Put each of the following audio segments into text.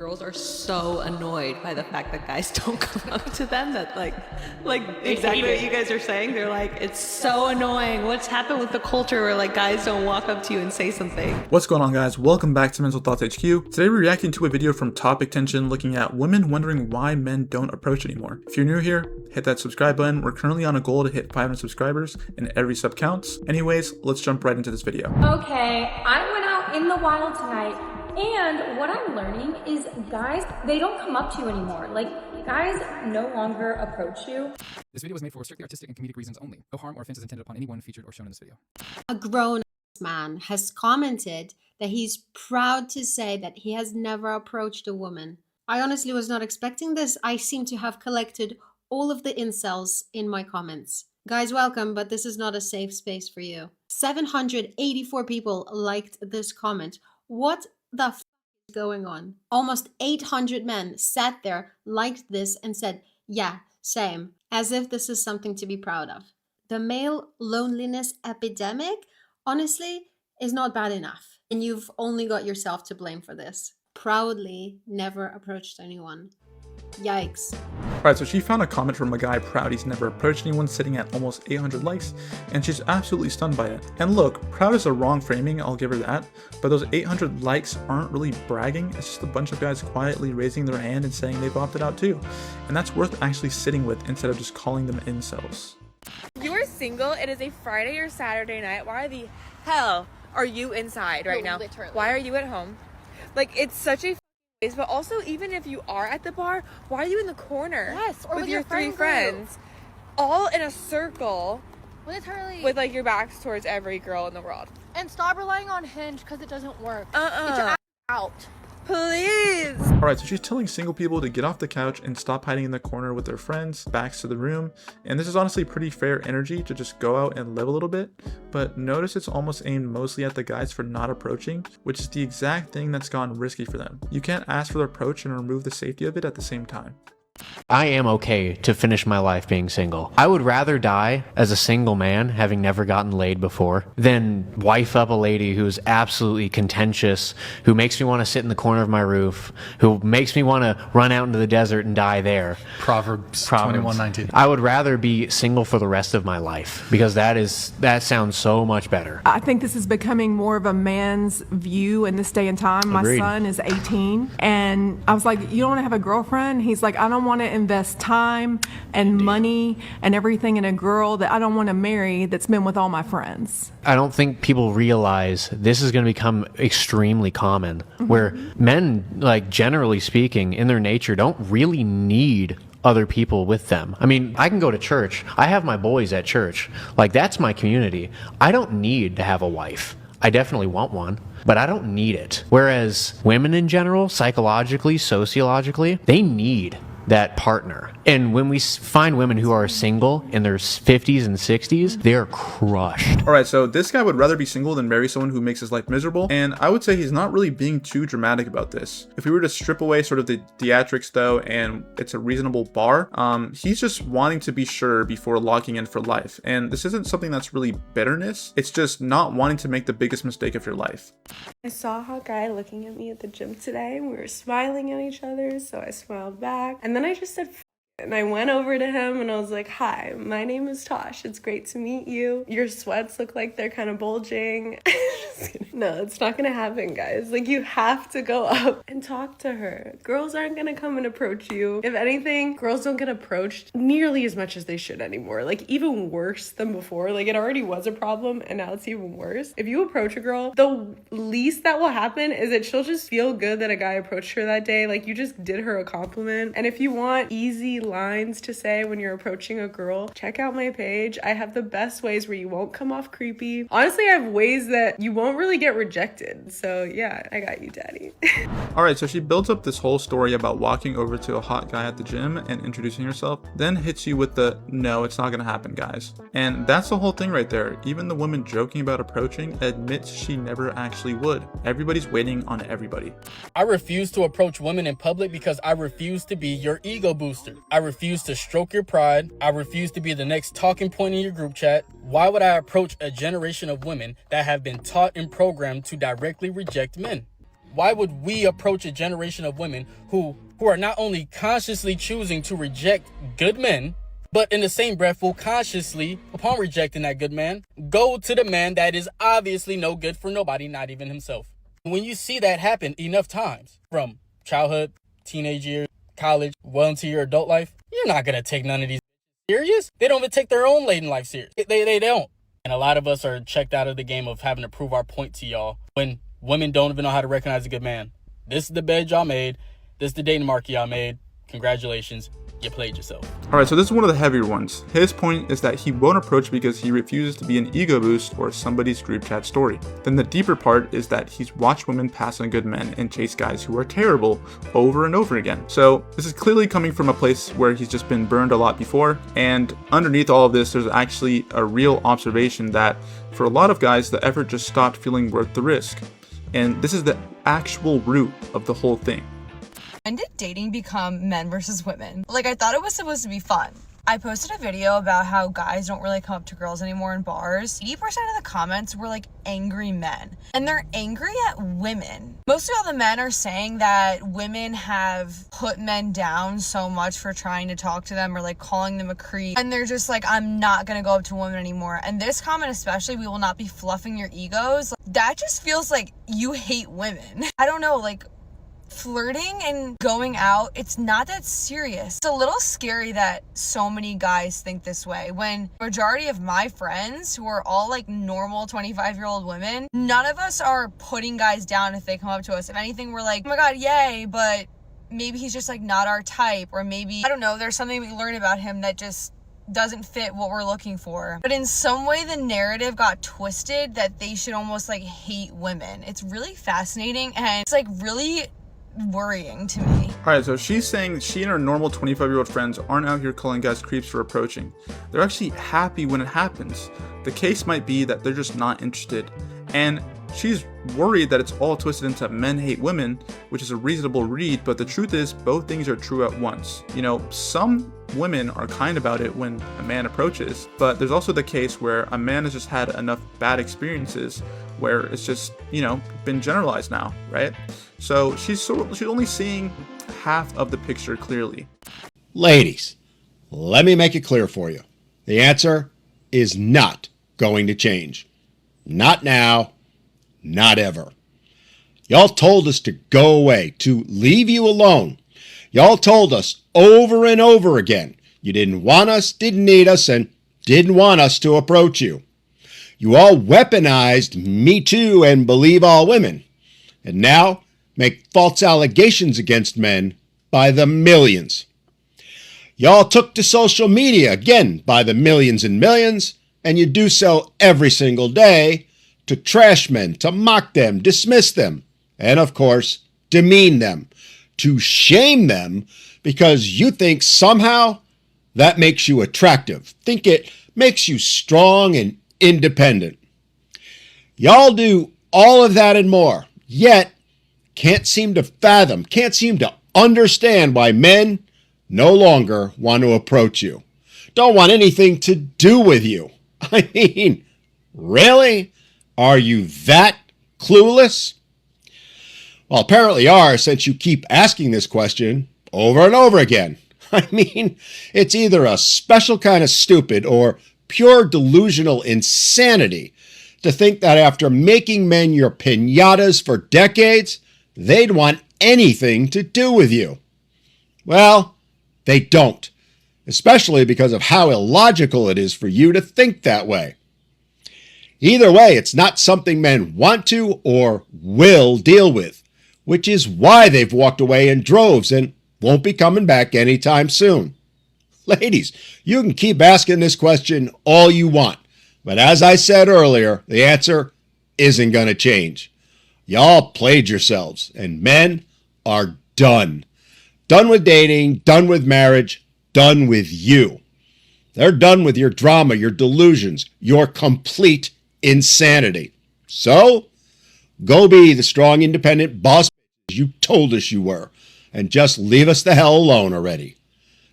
girls are so annoyed by the fact that guys don't come up to them that like exactly what you guys are saying. They're like, it's so annoying. What's happened with the culture where like guys don't walk up to you and say something? What's going on, guys? Welcome back to Mental Thoughts HQ. Today we're reacting to a video from Topic Tension looking at women wondering why men don't approach anymore. If you're new here, hit that subscribe button. We're currently on a goal to hit 500 subscribers and every sub counts. Anyways, let's jump right into this video. Okay, I went out in the wild tonight, and what I'm learning is guys, they don't come up to you anymore. Like, guys no longer approach you. This video was made for strictly artistic and comedic reasons only. No harm or offense is intended upon anyone featured or shown in this video. A grown man has commented that he's proud to say that he has never approached a woman. I honestly was not expecting this. I seem to have collected all of the incels in my comments. Guys, welcome, but this is not a safe space for you. 784 people liked this comment. What the f is going on? Almost 800 men sat there, liked this, and said, yeah, same, as if this is something to be proud of. The male loneliness epidemic, honestly, is not bad enough. And you've only got yourself to blame for this. Proudly never approached anyone. Yikes. Alright, so she found a comment from a guy proud he's never approached anyone, sitting at almost 800 likes, and she's absolutely stunned by it. And look, proud is a wrong framing, I'll give her that, but those 800 likes aren't really bragging, it's just a bunch of guys quietly raising their hand and saying they've opted out too. And that's worth actually sitting with instead of just calling them incels. You're single, it is a Friday or Saturday night. Why the hell are you inside right now? Literally. Why are you at home? Like, it's such a waste. But also, even if you are at the bar, why are you in the corner? Yes, or with your your three friend group. friends, all in a circle, Literally. with like your backs towards every girl in the world. And stop relying on Hinge because it doesn't work. Get your Uh-uh. ass out. Please. Alright, so she's telling single people to get off the couch and stop hiding in the corner with their friends, backs to the room. And this is honestly pretty fair energy to just go out and live a little bit. But notice it's almost aimed mostly at the guys for not approaching, which is the exact thing that's gone risky for them. You can't ask for the approach and remove the safety of it at the same time. I am okay to finish my life being single. I would rather die as a single man, having never gotten laid before, than wife up a lady who's absolutely contentious, who makes me want to sit in the corner of my roof, who makes me want to run out into the desert and die there. Proverbs 21:19. I would rather be single for the rest of my life, because that sounds so much better. I think this is becoming more of a man's view in this day and time. Agreed. My son is 18, and I was like, you don't want to have a girlfriend? He's like, I don't want to invest time and money and everything in a girl that I don't want to marry that's been with all my friends. I don't think people realize this is going to become extremely common, where men, like generally speaking, in their nature, don't really need other people with them. I mean, I can go to church. I have my boys at church. Like, that's my community. I don't need to have a wife. I definitely want one, but I don't need it. Whereas women in general, psychologically, sociologically, they need that partner. And when we find women who are single in their 50s and 60s, they are crushed. Alright, so this guy would rather be single than marry someone who makes his life miserable, and I would say he's not really being too dramatic about this. If we were to strip away sort of the theatrics though, and it's a reasonable bar, he's just wanting to be sure before locking in for life. And this isn't something that's really bitterness, it's just not wanting to make the biggest mistake of your life. I saw a guy looking at me at the gym today, and we were smiling at each other, so I smiled back. And then I just said, F it. And I went over to him and I was like, hi, my name is Tosh. It's great to meet you. Your sweats look like they're kind of bulging. Just kidding. No, it's not gonna happen, guys. Like, you have to go up and talk to her. Girls aren't gonna come and approach you. If anything, girls don't get approached nearly as much as they should anymore. Like, even worse than before. Like, it already was a problem and now it's even worse. If you approach a girl, the least that will happen is that she'll just feel good that a guy approached her that day. Like, you just did her a compliment. And if you want easy lines to say when you're approaching a girl, check out my page. I have the best ways where you won't come off creepy. Honestly, I have ways that you won't really get rejected. So yeah, I got you, daddy. Alright, so she builds up this whole story about walking over to a hot guy at the gym and introducing herself, then hits you with the, no, it's not gonna happen, guys. And that's the whole thing right there. Even the woman joking about approaching admits she never actually would. Everybody's waiting on everybody. I refuse to approach women in public because I refuse to be your ego booster. I refuse to stroke your pride. I refuse to be the next talking point in your group chat. Why would I approach a generation of women that have been taught and programmed to directly reject men? Why would we approach a generation of women who are not only consciously choosing to reject good men, but in the same breath will consciously, upon rejecting that good man, go to the man that is obviously no good for nobody, not even himself. When you see that happen enough times, from childhood, teenage years, college, well into your adult life, you're not going to take none of these serious. They don't even take their own late in life serious. They don't. And a lot of us are checked out of the game of having to prove our point to y'all when women don't even know how to recognize a good man. This is the bed y'all made. This is the dating market y'all made. Congratulations. You played yourself. Alright, so this is one of the heavier ones. His point is that he won't approach because he refuses to be an ego boost or somebody's group chat story. Then the deeper part is that he's watched women pass on good men and chase guys who are terrible over and over again. So this is clearly coming from a place where he's just been burned a lot before, and underneath all of this there's actually a real observation that for a lot of guys the effort just stopped feeling worth the risk. And this is the actual root of the whole thing. When did dating become men versus women? Like, I thought it was supposed to be fun. I posted a video about how guys don't really come up to girls anymore in bars. 80% of the comments were like angry men. And they're angry at women. Mostly all the men are saying that women have put men down so much for trying to talk to them or like calling them a creep. And they're just like, I'm not gonna go up to women anymore. And this comment especially, we will not be fluffing your egos. That just feels like you hate women. I don't know, like, flirting and going out, it's not that serious. It's a little scary that so many guys think this way when majority of my friends, who are all like normal 25-year-old women, none of us are putting guys down if they come up to us. If anything, we're like, oh my god, yay, but maybe he's just like not our type, or maybe, I don't know, there's something we learn about him that just doesn't fit what we're looking for. But in some way the narrative got twisted that they should almost like hate women. It's really fascinating and it's like really worrying to me. Alright, so she's saying she and her normal 25-year-old friends aren't out here calling guys creeps for approaching. They're actually happy when it happens. The case might be that they're just not interested. And she's worried that it's all twisted into men hate women, which is a reasonable read, but the truth is both things are true at once. You know, some women are kind about it when a man approaches, but there's also the case where a man has just had enough bad experiences where it's just, you know, been generalized now, right? So she's only seeing half of the picture clearly. Ladies, let me make it clear for you. The answer is not going to change. Not now, not ever. Y'all told us to go away, to leave you alone. Y'all told us over and over again you didn't want us, didn't need us, and didn't want us to approach you. You all weaponized Me Too and Believe All Women, and now make false allegations against men by the millions. Y'all took to social media, again, by the millions and millions, and you do so every single day to trash men, to mock them, dismiss them, and of course, demean them, to shame them because you think somehow that makes you attractive. Think it makes you strong and independent. Y'all do all of that and more, yet can't seem to fathom, can't seem to understand why men no longer want to approach you. Don't want anything to do with you. I mean, really? Are you that clueless? Well, apparently are, since you keep asking this question over and over again. I mean, it's either a special kind of stupid or pure delusional insanity to think that after making men your piñatas for decades, they'd want anything to do with you. Well, they don't, especially because of how illogical it is for you to think that way. Either way, it's not something men want to or will deal with, which is why they've walked away in droves and won't be coming back anytime soon. Ladies, you can keep asking this question all you want, but as I said earlier, the answer isn't going to change. Y'all played yourselves, and men are done. Done with dating, done with marriage, done with you. They're done with your drama, your delusions, your complete insanity. So, go be the strong, independent boss you told us you were, and just leave us the hell alone already.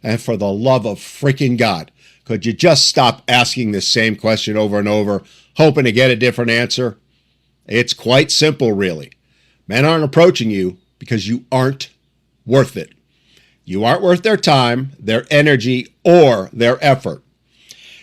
And for the love of freaking God, could you just stop asking this same question over and over, hoping to get a different answer? It's quite simple, really. Men aren't approaching you because you aren't worth it. You aren't worth their time, their energy, or their effort.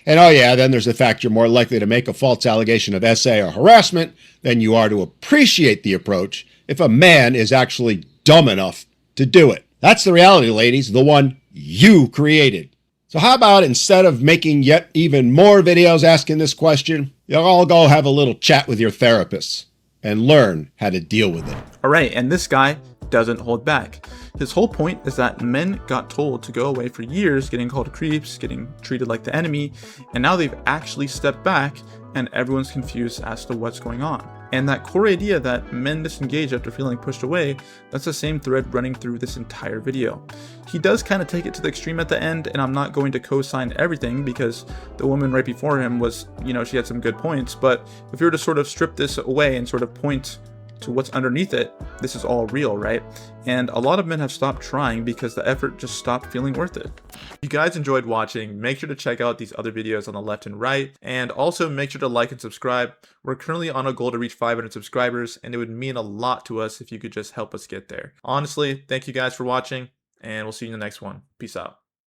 And oh yeah, then there's the fact you're more likely to make a false allegation of SA or harassment than you are to appreciate the approach if a man is actually dumb enough to do it. That's the reality, ladies, the one you created. So how about instead of making yet even more videos asking this question, you'll all go have a little chat with your therapists and learn how to deal with it. All right, and this guy doesn't hold back. His whole point is that men got told to go away for years, getting called creeps, getting treated like the enemy, and now they've actually stepped back and everyone's confused as to what's going on. And that core idea that men disengage after feeling pushed away, that's the same thread running through this entire video. He does kind of take it to the extreme at the end, and I'm not going to co-sign everything because the woman right before him was, she had some good points, but if you were to sort of strip this away and sort of point to what's underneath it, this is all real, right? And a lot of men have stopped trying because the effort just stopped feeling worth it. If you guys enjoyed watching, make sure to check out these other videos on the left and right, and also make sure to like and subscribe. We're currently on a goal to reach 500 subscribers, and it would mean a lot to us if you could just help us get there. Honestly, thank you guys for watching, and we'll see you in the next one. Peace out.